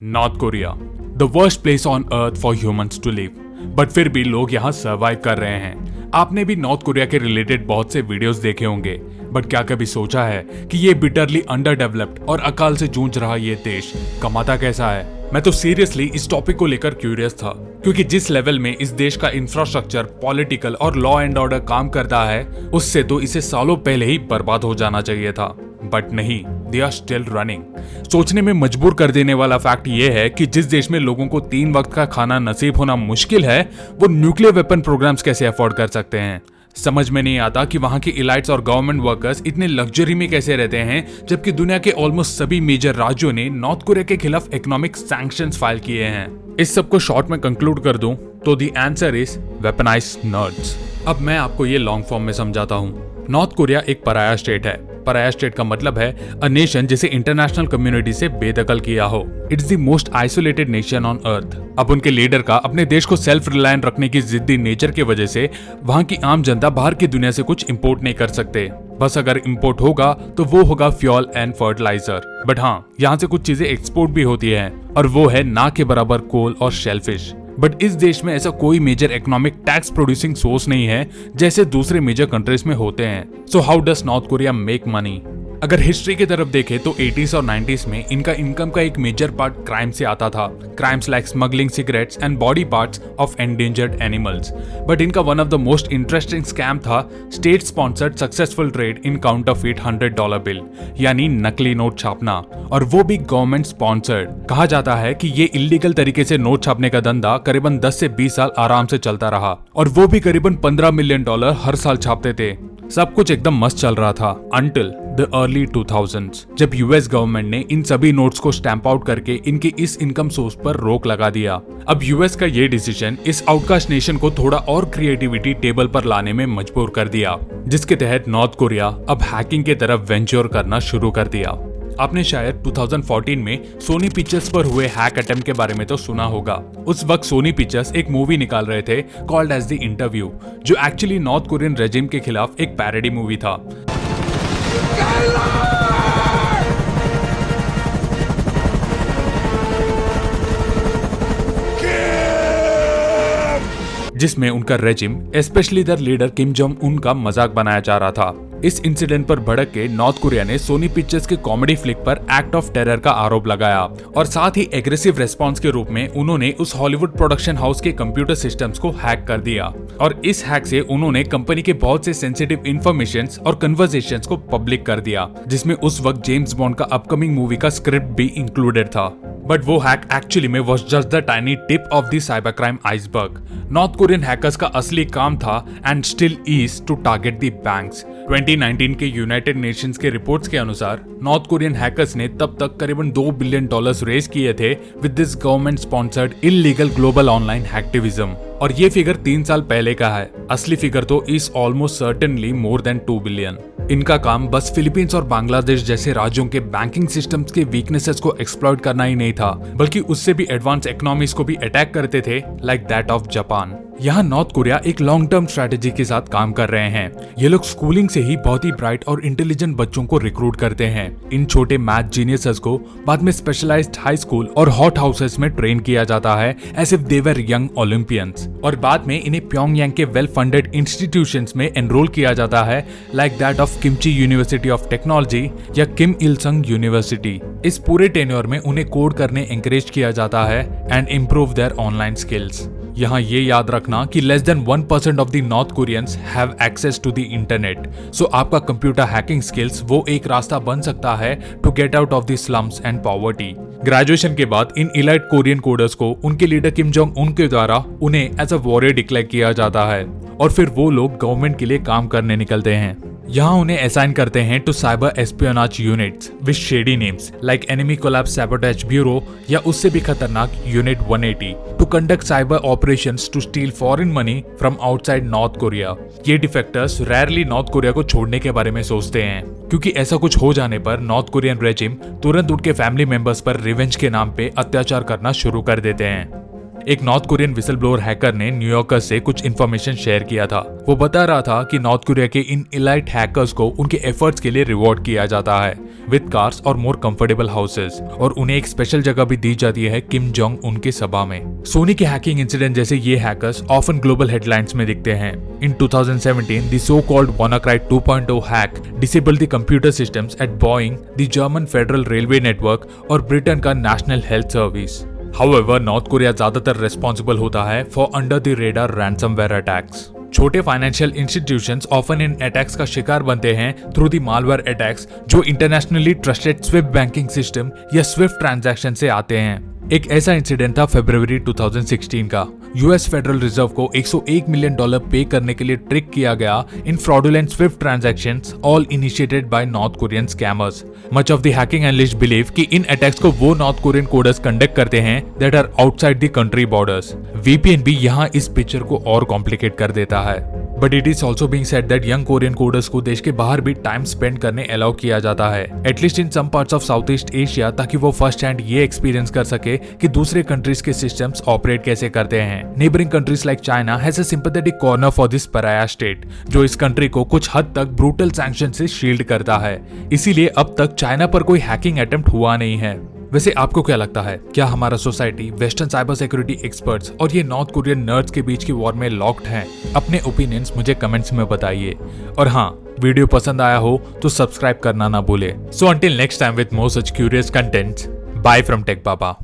North Korea, the worst place on earth for humans to live, but फिर भी लोग यहाँ सर्वाइव कर रहे हैं। आपने भी नॉर्थ कोरिया के रिलेटेड बहुत से वीडियोस देखे होंगे, बट क्या कभी सोचा है कि ये बिटरली अंडर डेवलप्ड और अकाल से जूझ रहा ये देश कमाता कैसा है? मैं तो सीरियसली इस टॉपिक को लेकर क्यूरियस था, क्योंकि जिस लेवल में इस देश का इंफ्रास्ट्रक्चर, पॉलिटिकल और लॉ एंड ऑर्डर काम करता है, उससे तो इसे सालों पहले ही बर्बाद हो जाना चाहिए था। बट नहीं, दे आर स्टिल रनिंग। सोचने में मजबूर कर देने वाला फैक्ट ये है कि जिस देश में लोगों को 3 वक्त का खाना नसीब होना मुश्किल है, वो न्यूक्लियर वेपन प्रोग्राम्स कैसे अफोर्ड कर सकते हैं। समझ में नहीं आता कि वहां की इलाइट्स और गवर्नमेंट वर्कर्स इतने लग्जरी में कैसे रहते हैं, जबकि दुनिया के ऑलमोस्ट सभी मेजर राज्यों ने नॉर्थ कोरिया के खिलाफ इकोनॉमिक सैंक्शंस फाइल किए हैं। इस सब को शॉर्ट में कंक्लूड कर दूं तो the answer is weaponised nerds. अब मैं आपको ये लॉन्ग फॉर्म में समझाता हूँ। नॉर्थ कोरिया एक पराया स्टेट है। पराया स्टेट का मतलब है अ नेशन जिसे इंटरनेशनल कम्युनिटी से बेदखल किया हो। It's the most isolated nation on earth. अब उनके लीडर का अपने देश को सेल्फ रिलायंट रखने की जिद्दी नेचर की वजह से वहां की आम जनता बाहर की दुनिया से कुछ इंपोर्ट नहीं कर सकते। बस अगर इंपोर्ट होगा तो वो होगा फ्यूल एंड फर्टिलाइजर। बट हाँ, यहाँ से कुछ चीजें एक्सपोर्ट भी होती है, और वो है ना के बराबर कोल और शेलफिश। बट इस देश में ऐसा कोई major economic tax producing source नहीं है जैसे दूसरे मेजर कंट्रीज में होते हैं। So how does North Korea make money? अगर हिस्ट्री की तरफ देखें तो 80s और 90s में इनका इनकम का एक मेजर पार्ट क्राइम से आता था। Crimes like smuggling cigarettes and body parts of endangered animals. But इनका one of the most interesting scam था state sponsored successful trade in counterfeit $100 bill, यानी नकली नोट छापना, और वो भी गवर्नमेंट स्पॉन्सर्ड। कहा जाता है कि ये इलीगल तरीके से नोट छापने का धंधा करीबन 10 से 20 साल आराम से चलता रहा, और वो भी करीबन $15 मिलियन हर साल छापते थे। सब कुछ एकदम मस्त चल रहा था अंटिल द अर्ली 2000s, जब यूएस गवर्नमेंट ने इन सभी नोट्स को स्टैंप आउट करके इनके इस इनकम सोर्स पर रोक लगा दिया। अब यूएस का ये डिसीजन इस आउटकास्ट नेशन को थोड़ा और क्रिएटिविटी टेबल पर लाने में मजबूर कर दिया, जिसके तहत नॉर्थ कोरिया अब हैकिंग के तरफ वेंचर करना शुरू कर दिया। आपने शायद 2014 में सोनी पिक्चर्स पर हुए हैक अटेम्प्ट के बारे में तो सुना होगा। उस वक्त सोनी पिक्चर्स एक मूवी निकाल रहे थे कॉल्ड एज द इंटरव्यू, जो एक्चुअली नॉर्थ कोरियन रेजिम के खिलाफ एक पैरोडी मूवी था। जिसमें उनका regime, specially the leader Kim Jong Un का मजाक बनाया जा रहा था। इस इंसिडेंट पर भड़क के नॉर्थ कोरिया ने सोनी पिक्चर्स के कॉमेडी फ्लिक पर एक्ट ऑफ टेरर का आरोप लगाया, और साथ ही एग्रेसिव रेस्पॉन्स के रूप में उन्होंने उस हॉलीवुड प्रोडक्शन हाउस के कंप्यूटर सिस्टम्स को हैक कर दिया। और इस हैक से उन्होंने कंपनी के बहुत से सेंसिटिव इंफॉर्मेशंस और कन्वर्सेशंस को पब्लिक कर दिया, जिसमें उस वक्त जेम्स बॉन्ड का अपकमिंग मूवी का स्क्रिप्ट भी इंक्लूडेड था। बट वो हैक एक्चुअली में was just the tiny tip of the cyber crime iceberg. North Korean hackers का असली काम था, and still is, to target the banks. 2019 के यूनाइटेड नेशंस के रिपोर्ट्स के अनुसार नॉर्थ कोरियन हैकर्स ने तब तक करीबन $2 बिलियन रेज किए थे with this government sponsored illegal global online hacktivism. और ये फिगर 3 साल पहले का है। असली फिगर तो is almost certainly more than 2 billion. इनका काम बस फिलीपींस और बांग्लादेश जैसे राज्यों के बैंकिंग सिस्टम्स के वीकनेसेस को एक्सप्लॉइट करना ही नहीं था, बल्कि उससे भी एडवांस इकोनॉमीज को भी अटैक करते थे, लाइक दैट ऑफ जापान। यहाँ नॉर्थ कोरिया एक लॉन्ग टर्म स्ट्रेटेजी के साथ काम कर रहे हैं। ये लोग स्कूलिंग से ही बहुत ही ब्राइट और इंटेलिजेंट बच्चों को रिक्रूट करते हैं। इन छोटे मैथ जीनियसेस को बाद में स्पेशलाइज्ड हाई स्कूल और हॉट हाउसेस में ट्रेन किया जाता है as if they were young Olympians, और बाद में इन्हें प्योंगयांग के वेल फंडेड इंस्टीट्यूशंस में एनरोल किया जाता है, like that of Kim Chaek university of technology या किम इल संग यूनिवर्सिटी। इस पूरे टेन्योर में उन्हें कोड करने एनकरेज किया जाता है and improve their online skills. यहाँ ये याद रखना कि less than 1% of the North Koreans have access to the internet. So आपका कंप्यूटर हैकिंग स्किल्स वो एक रास्ता बन सकता है to get out of the slums and poverty. Graduation के बाद इन इलाइट कोरियन कोडर्स को उनके लीडर किम जोंग उन के द्वारा उन्हें एज अ वॉरियर डिक्लेयर किया जाता है, और फिर वो लोग गवर्नमेंट के लिए काम करने निकलते हैं। यहाँ उन्हें असाइन करते हैं to cyber espionage units with shady names like enemy collapse sabotage bureau या उससे भी खतरनाक unit 180 to conduct cyber operations to steal foreign money from outside North Korea. ये डिफेक्टर्स रेयरली नॉर्थ कोरिया को छोड़ने के बारे में सोचते हैं, क्योंकि ऐसा कुछ हो जाने पर नॉर्थ कोरियन रेजिम तुरंत उनके फैमिली मेंबर्स पर रिवेंज के नाम पे अत्याचार करना शुरू कर देते हैं। एक north Korean whistle blower hacker ने न्यूयॉर्कर से कुछ इन्फॉर्मेशन शेयर किया था। वो बता रहा था कि नॉर्थ कोरिया के इन इलाइट हैकर्स को उनके एफर्ट्स के लिए रिवॉर्ड किया जाता है विद कार्स और मोर कंफर्टेबल हाउसेस, और उन्हें एक स्पेशल जगह भी दी जाती है किम जोंग उन की सभा में। सोनी के हैकिंग इंसिडेंट जैसे ये हैकर्स ऑफन ग्लोबल हेडलाइंस में दिखते हैं। In 2017 the so called WannaCry 2.0 hack disabled the computer systems at Boeing, the German federal railway network और ब्रिटेन का national health service. However, North Korea ज्यादातर रेस्पॉन्सिबल होता है for under the radar ransomware attacks. छोटे financial institutions often इन attacks का शिकार बनते हैं थ्रू द मालवेयर अटैक्स जो internationally trusted SWIFT banking system या स्विफ्ट ट्रांजैक्शन से आते हैं। एक ऐसा इंसिडेंट था फरवरी 2016 का। यूएस फेडरल रिजर्व को $101 मिलियन पे करने के लिए ट्रिक किया गया in fraudulent SWIFT transactions, all initiated by North Korean scammers. Much of the hacking analyst believe कि इन अटैक्स को वो नॉर्थ कोरियन कोडर्स कंडक्ट करते हैं that are outside the country borders. VPN भी यहाँ इस पिक्चर को और कॉम्प्लिकेट कर देता है। But it is also being said that young Korean coders को देश के बाहर भी टाइम स्पेंड करने अलाउ किया जाता है, at least in some parts of South East Asia, ताकि वो फर्स्ट हैंड ये एक्सपीरियंस कर सके कि दूसरे कंट्रीज के सिस्टम्स ऑपरेट कैसे करते हैं। Neighbouring countries like China has a sympathetic corner for this पराया स्टेट, जो इस कंट्री को कुछ हद तक ब्रूटल सैंक्शन से शील्ड करता है। इसीलिए अब तक चाइना पर कोई हैकिंग अटेम्प्ट हुआ नहीं है। वैसे आपको क्या लगता है, क्या हमारा society western cyber security experts और ये नॉर्थ कोरियन नर्ड्स के बीच की वॉर में लॉक्ड हैं? अपने ओपिनियंस मुझे कमेंट्स में बताइए। और हाँ, वीडियो पसंद आया हो तो सब्सक्राइब करना ना भूले। So until next time with more such curious contents, bye from Tech Baba.